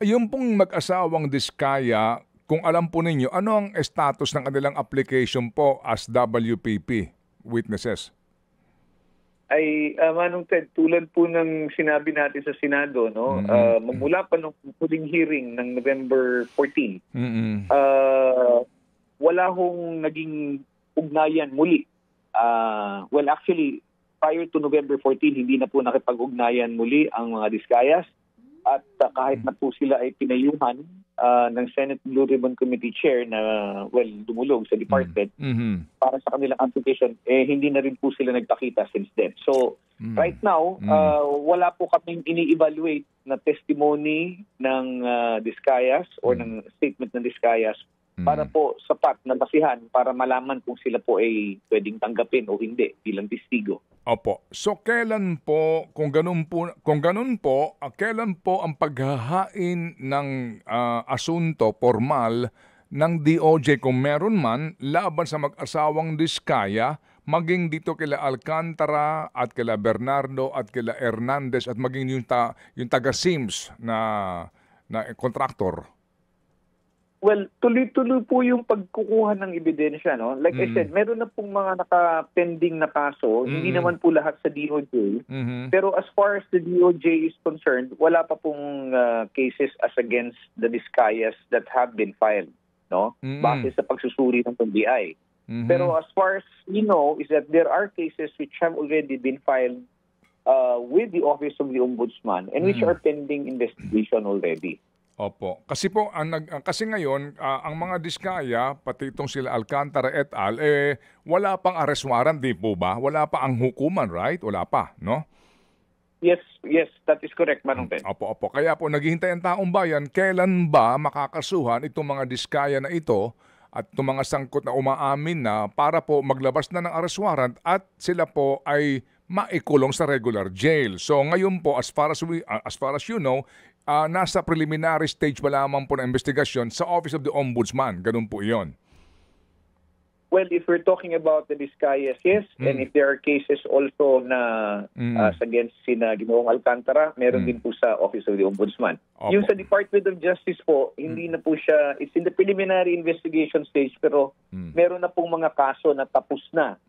Yung pong mag-asawang Diskaya, kung alam po ninyo, ano ang status ng kanilang application po as WPP witnesses? Ay Manong Ted, tulad po ng sinabi natin sa Senado, no, magmula pa nung huling hearing ng November 14, wala hong naging ugnayan muli. Well, actually, prior to November 14, hindi na po nakipag-ugnayan muli ang mga Diskayas. At kahit na po sila ay pinayuhan ng Senate Blue Ribbon Committee Chair na, well, dumulog sa department para sa kanilang application, hindi na rin po sila nagpakita since then. So, right now, wala po kaming ini-evaluate na testimony ng Diskayas or ng statement ng Diskayas para po sapat na basihan para malaman kung sila po ay pwedeng tanggapin o hindi bilang testigo. Opo. So kailan po, kung ganun po, kailan po ang paghahain ng asunto formal ng DOJ kung meron man laban sa mag-asawang Diskaya, maging dito kila Alcantara at kila Bernardo at kila Hernandez at maging yung taga-Sims na kontraktor? Well, tuloy-tuloy po yung pagkukuha ng ebidensya, no? Like I said, meron na pong mga naka-pending na kaso, hindi naman po lahat sa DOJ. Pero as far as the DOJ is concerned, wala pa pong cases as against the Diskayas that have been filed, no? Base sa pagsusuri ng NBI. Pero as far as we know is that there are cases which have already been filed with the Office of the Ombudsman and which are pending investigation already. Opo. Kasi po, kasi ngayon, ang mga Diskaya, pati itong sila Alcantara et al., wala pang arrest warrant, di po ba? Wala pa ang hukuman, right? Wala pa, no? Yes, that is correct, Manong Ted. Opo. Kaya po, naghihintay ang taong bayan, kailan ba makakasuhan itong mga Diskaya na ito at itong mga sangkot na umaamin na para po maglabas na ng arrest warrant at sila po ay maikulong sa regular jail. So ngayon po, as far as you know, nasa preliminary stage pa lamang po ng investigasyon sa Office of the Ombudsman. Ganun po iyon. Well, if we're talking about the Diskayas, yes. And if there are cases also na against sina Ginoong Alcantara, meron din po sa Office of the Ombudsman. Opo. Yung sa Department of Justice po, hindi na po siya, it's in the preliminary investigation stage, pero meron na pong mga kaso na tapos na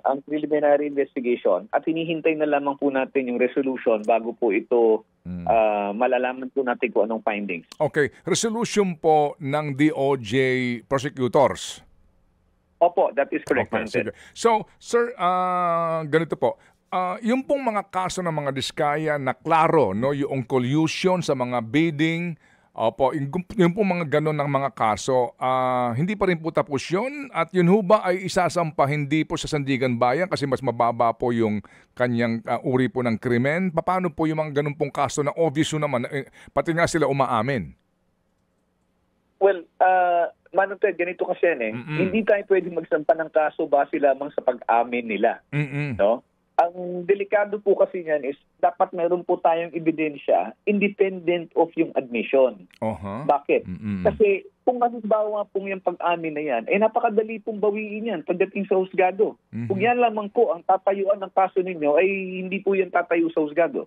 ang preliminary investigation at hinihintay na lamang po natin yung resolution bago po ito malalaman po natin kung anong findings. Okay. Resolution po ng DOJ prosecutors. Opo, that is correct. Okay, so, sir, ganito po. Yung pong mga kaso ng mga Diskaya na klaro, no, yung collusion sa mga bidding, opo, yung pong mga ganon ng mga kaso, hindi pa rin po tapos yun? At yun ho ba ay isasampa hindi po sa Sandigan Bayan kasi mas mababa po yung kanyang uri po ng krimen? Paano po yung mga ganon pong kaso na obvious naman, pati nga sila umaamin? Well, Manong Ted, ganito kasi yan eh. Hindi tayo pwede magsampa ng kaso base lamang sa pag-amin nila. No? Ang delikado po kasi niyan is dapat meron po tayong ebidensya independent of yung admission. Bakit? Kasi kung halimbawa pong yung pag-amin na yan, napakadali pong bawiin yan pagdating sa husgado. Kung yan lamang po ang tatayuan ng kaso ninyo, ay hindi po yan tatayo sa husgado.